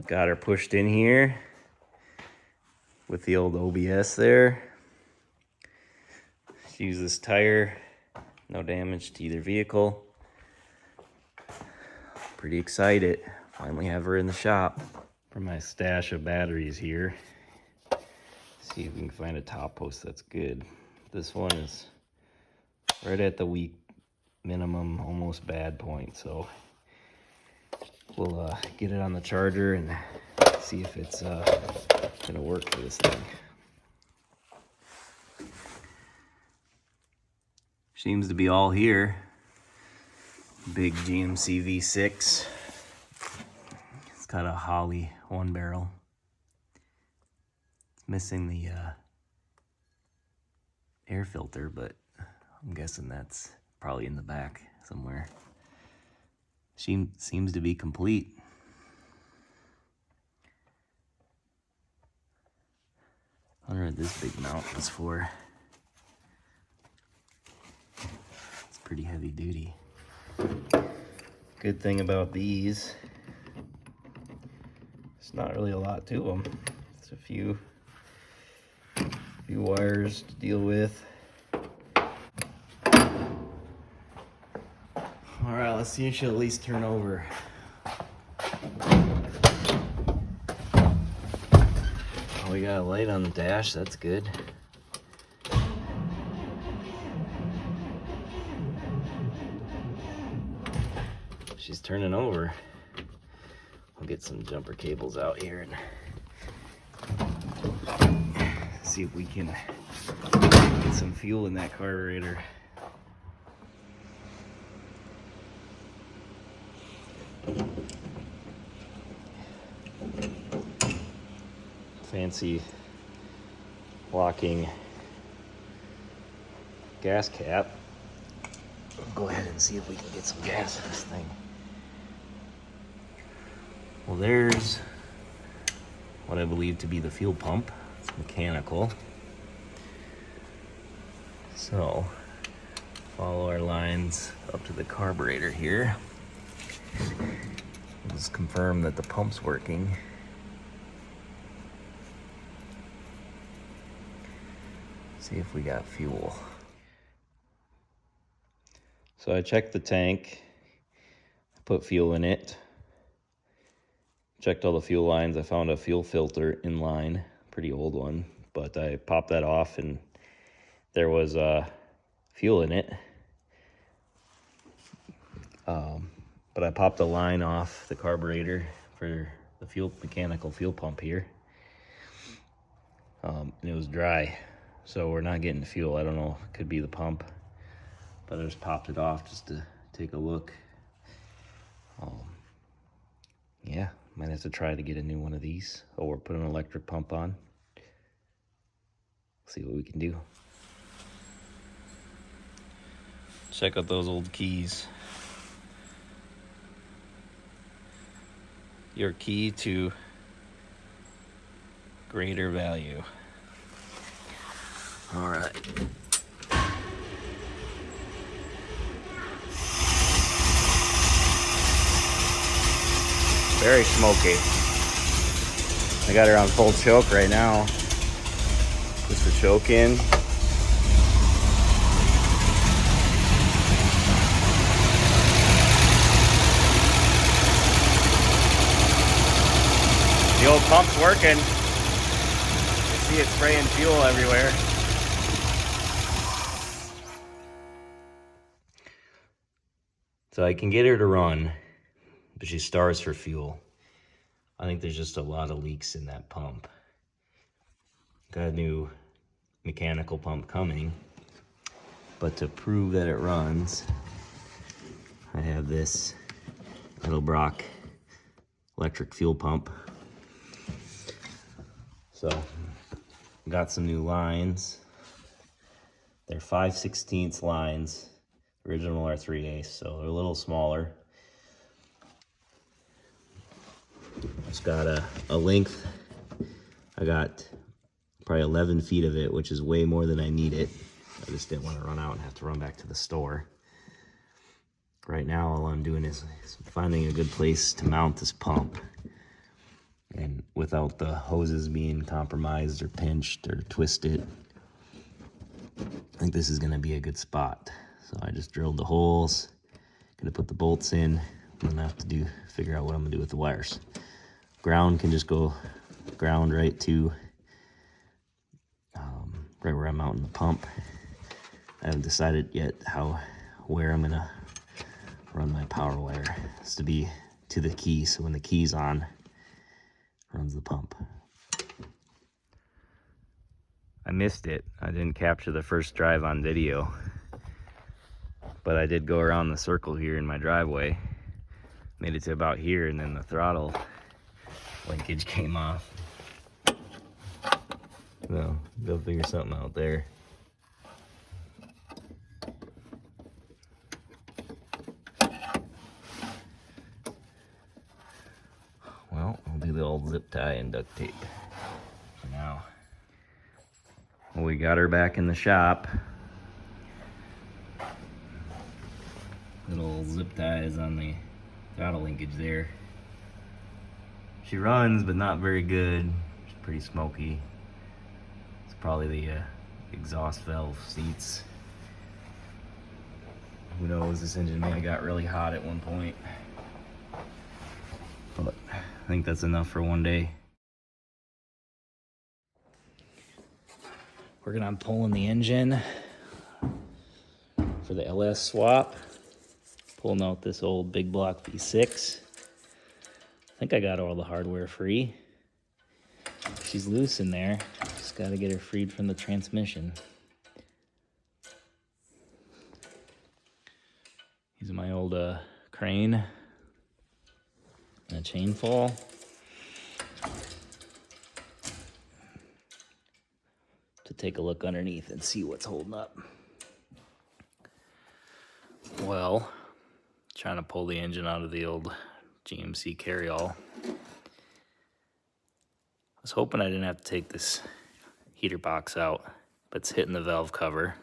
Got her pushed in here with the old OBS there. She used this tire, no damage to either vehicle. Pretty excited. Finally have her in the shop. For my stash of batteries here, see if we can find a top post that's good. This one is right at the weak minimum, almost bad point, so we'll get it on the charger and see if it's gonna work for this thing. Seems to be all here. Big GMC V6. It's got a Holly 1-barrel. It's missing the air filter, but I'm guessing that's probably in the back somewhere. She seems to be complete. I wonder what this big mount was for. It's pretty heavy duty. Good thing about these, it's not really a lot to them. It's a few wires to deal with. All right, let's see if she'll at least turn over. Oh, we got a light on the dash, that's good. She's turning over. I'll get some jumper cables out here and see if we can get some fuel in that carburetor. Fancy locking gas cap. Go ahead and see if we can get some gas in this thing. Well, there's what I believe to be the fuel pump. It's mechanical. So, follow our lines up to the carburetor here. Let's confirm that the pump's working. See if we got fuel. So I checked the tank, I put fuel in it. Checked all the fuel lines. I found a fuel filter in line, pretty old one, but I popped that off and there was fuel in it. But I popped the line off the carburetor for the mechanical fuel pump here. And it was dry, so we're not getting fuel. I don't know, it could be the pump, but I just popped it off just to take a look. Yeah. Might have to try to get a new one of these or put an electric pump on. See what we can do. Check out those old keys. Your key to greater value. All right. Very smoky. I got her on full choke right now. Push the choke in. The old pump's working. You see it spraying fuel everywhere. So I can get her to run, but she starves for fuel. I think there's just a lot of leaks in that pump. Got a new mechanical pump coming, but to prove that it runs, I have this Edelbrock electric fuel pump. So, got some new lines. They're 5/16 lines. Original are 3/8, so they're a little smaller. It's got a length. I got probably 11 feet of it, which is way more than I needed. I just didn't want to run out and have to run back to the store. Right now, all I'm doing is finding a good place to mount this pump. without the hoses being compromised or pinched or twisted. I think this is gonna be a good spot. So I just drilled the holes, gonna put the bolts in, and then I have to figure out what I'm gonna do with the wires. Ground can just go ground right to right where I'm mounting the pump. I haven't decided yet where I'm gonna run my power wire. It's to be to the key, so when the key's on, runs the pump. I missed it. I didn't capture the first drive on video, but I did go around the circle here in my driveway. Made it to about here, and then the throttle linkage came off. So, go figure something out there. Well, I'll do the old zip tie and duct tape for now. Well, we got her back in the shop. Little zip ties on the throttle linkage there. She runs, but not very good. She's pretty smoky. It's probably the exhaust valve seats. Who knows, this engine may have got really hot at one point. But I think that's enough for one day. Working on pulling the engine for the LS swap. Pulling out this old big block V6. I think I got all the hardware free. She's loose in there. Just gotta get her freed from the transmission. Using my old crane and a chain fall. To take a look underneath and see what's holding up. Well, trying to pull the engine out of the old GMC Carryall. I was hoping I didn't have to take this heater box out, but it's hitting the valve cover.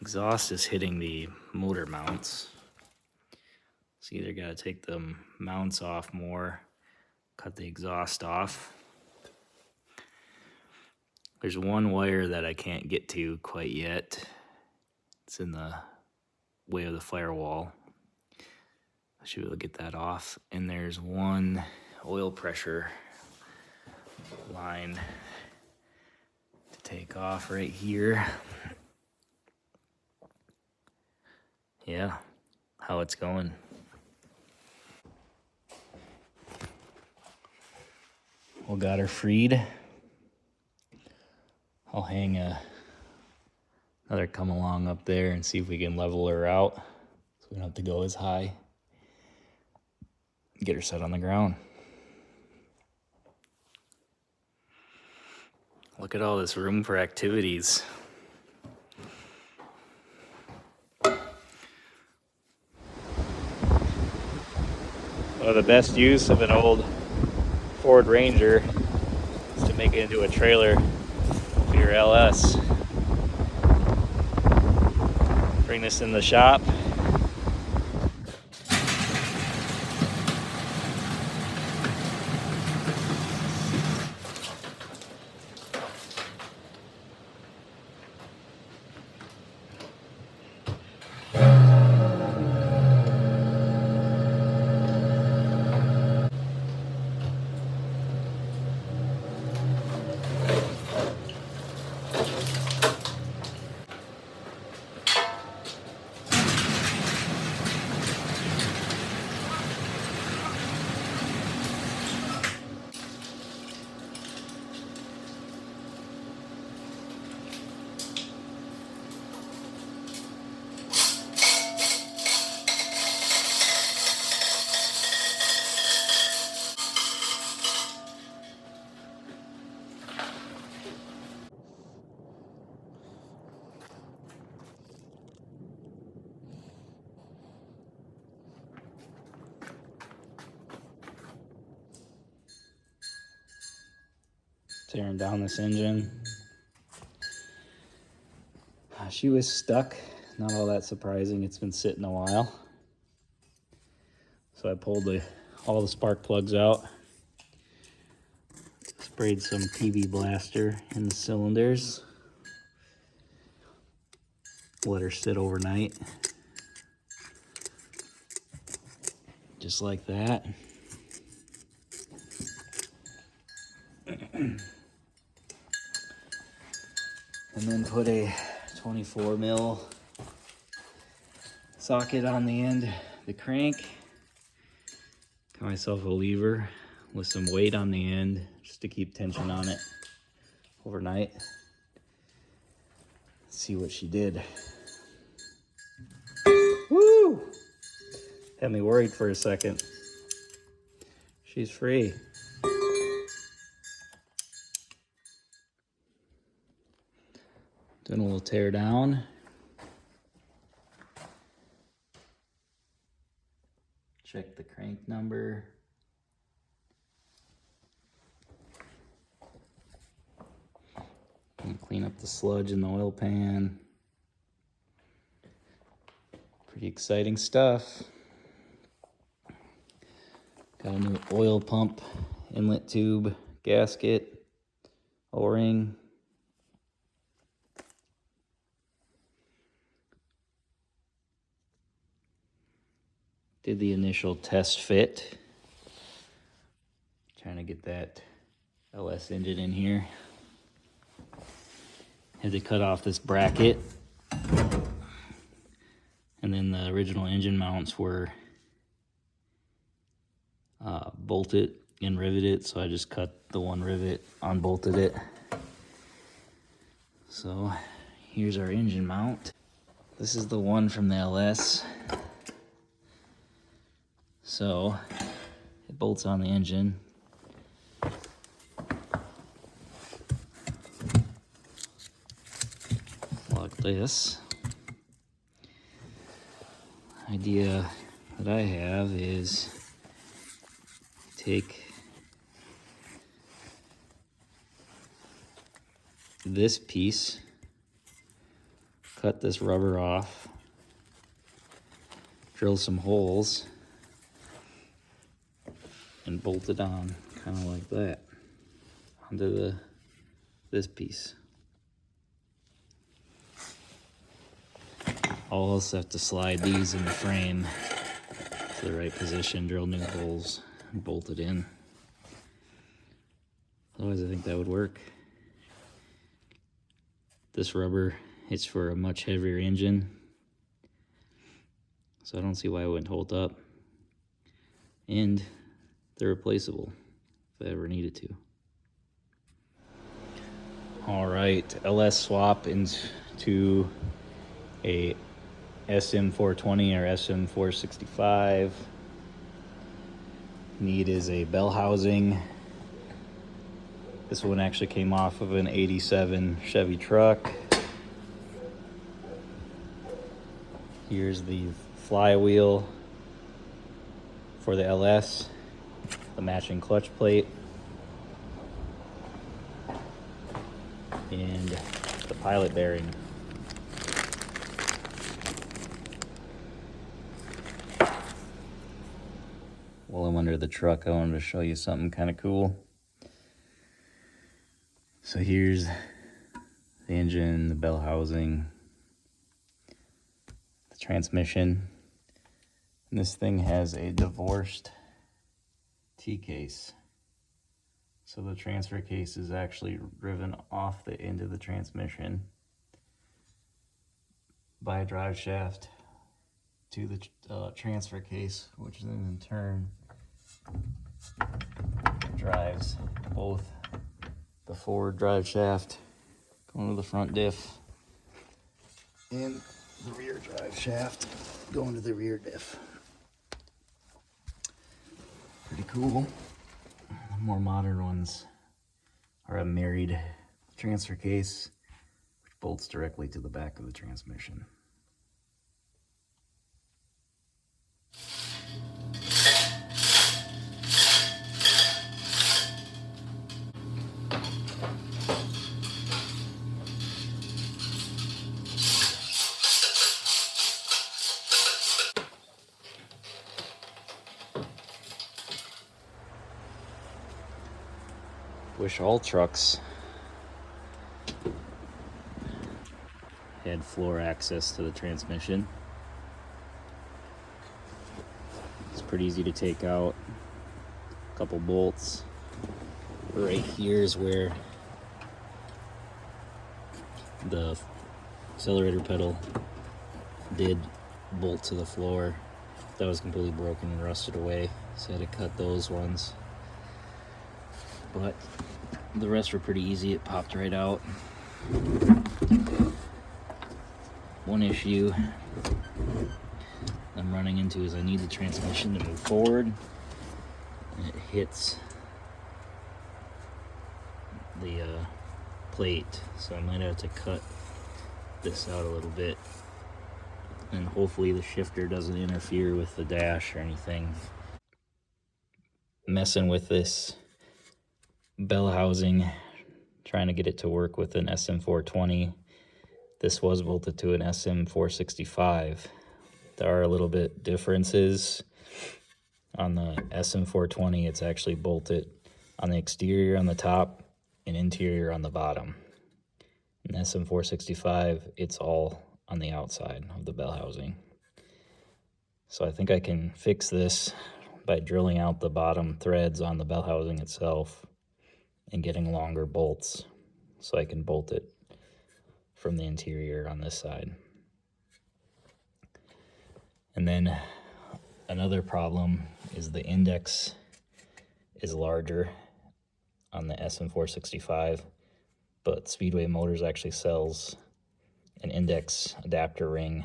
Exhaust is hitting the motor mounts. So either gotta take the mounts off more, cut the exhaust off. There's one wire that I can't get to quite yet. It's in the way of the firewall. I should be able to get that off. And there's one oil pressure line to take off right here. Yeah, how it's going. We got her freed. I'll hang another come along up there and see if we can level her out so we don't have to go as high. Get her set on the ground. Look at all this room for activities. Well, the best use of an old Ford Ranger is to make it into a trailer for your LS. Bring this in the shop. Tearing down this engine. She was stuck. Not all that surprising. It's been sitting a while. So I pulled all the spark plugs out, sprayed some PB Blaster in the cylinders, let her sit overnight, just like that. And then put a 24 mil socket on the end of the crank. Got myself a lever with some weight on the end just to keep tension on it overnight. Let's see what she did. Woo! Had me worried for a second. She's free. Doing a little tear down. Check the crank number. And clean up the sludge in the oil pan. Pretty exciting stuff. Got a new oil pump, inlet tube, gasket, O-ring. Did the initial test fit. Trying to get that LS engine in here. Had to cut off this bracket. And then the original engine mounts were bolted and riveted, so I just cut the one rivet, unbolted it. So here's our engine mount. This is the one from the LS. So it bolts on the engine. Like this. Idea that I have is take this piece, cut this rubber off, drill some holes, and bolt it on, kind of like that, onto this piece. I'll also have to slide these in the frame to the right position, drill new holes, and bolt it in. Otherwise, I think that would work. This rubber is for a much heavier engine, so I don't see why it wouldn't hold up. And they're replaceable if I ever needed to. All right, LS swap into a SM420 or SM465. Need is a bell housing. This one actually came off of an 87 Chevy truck. Here's the flywheel for the LS, the matching clutch plate, and the pilot bearing. While I'm under the truck, I wanted to show you something kind of cool. So here's the engine, the bell housing, the transmission. And this thing has a divorced T-case. So the transfer case is actually driven off the end of the transmission by a drive shaft to the transfer case, which then in turn drives both the forward drive shaft going to the front diff and the rear drive shaft going to the rear diff. Pretty cool. The more modern ones are a married transfer case which bolts directly to the back of the transmission. Wish all trucks had floor access to the transmission. It's pretty easy to take out. A couple bolts. Right here is where the accelerator pedal did bolt to the floor. That was completely broken and rusted away, so I had to cut those ones. But the rest were pretty easy. It popped right out. One issue I'm running into is I need the transmission to move forward, and it hits the plate, so I might have to cut this out a little bit, and hopefully the shifter doesn't interfere with the dash or anything. Messing with this bell housing, trying to get it to work with an SM420. This was bolted to an SM465. There are a little bit differences. On the SM420, it's actually bolted on the exterior on the top and interior on the bottom. In SM465, it's all on the outside of the bell housing. So I think I can fix this by drilling out the bottom threads on the bell housing itself and getting longer bolts so I can bolt it from the interior on this side. And then another problem is the index is larger on the SM465, but Speedway Motors actually sells an index adapter ring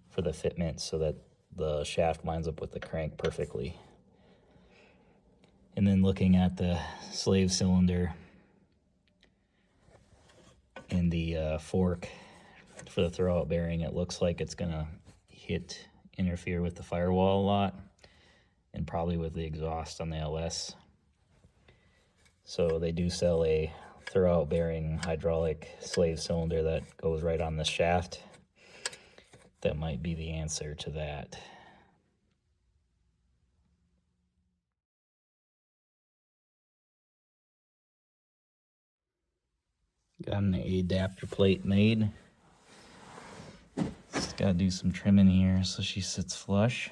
for the fitment so that the shaft lines up with the crank perfectly. And then looking at the slave cylinder and the fork for the throwout bearing, it looks like it's gonna interfere with the firewall a lot, and probably with the exhaust on the LS. So they do sell a throwout bearing hydraulic slave cylinder that goes right on the shaft. That might be the answer to that. Got an adapter plate made. Just gotta do some trimming here so she sits flush.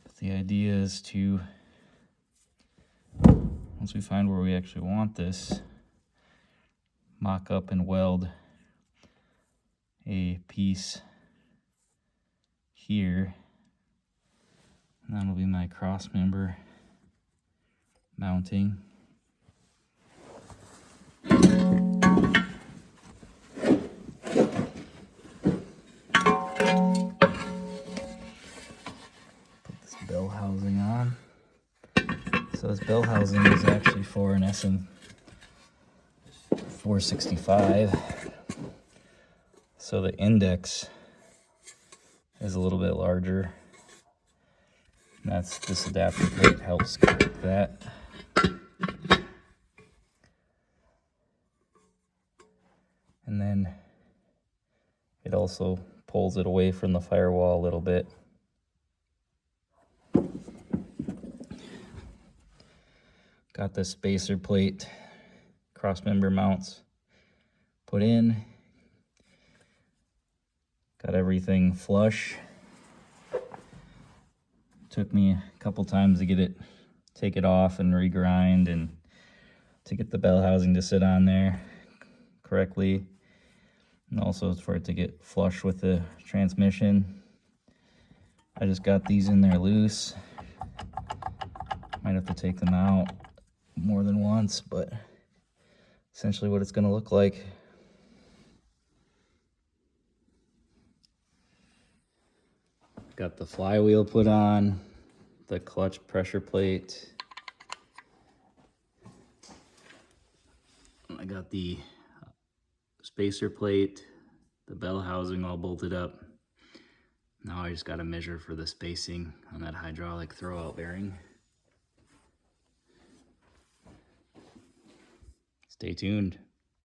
But the idea is to, once we find where we actually want this, mock up and weld a piece here. And that'll be my cross member mounting. Bell housing on. So this bell housing is actually for an SM465. So the index is a little bit larger. And this adapter plate helps correct that. And then it also pulls it away from the firewall a little bit. Got the spacer plate, cross member mounts put in. Got everything flush. Took me a couple times to take it off and regrind, and to get the bell housing to sit on there correctly, and also for it to get flush with the transmission. I just got these in there loose. Might have to take them out more than once, but essentially what it's going to look like. Got the flywheel put on, the clutch pressure plate. I got the spacer plate, the bell housing all bolted up. Now I just got to measure for the spacing on that hydraulic throwout bearing. Stay tuned.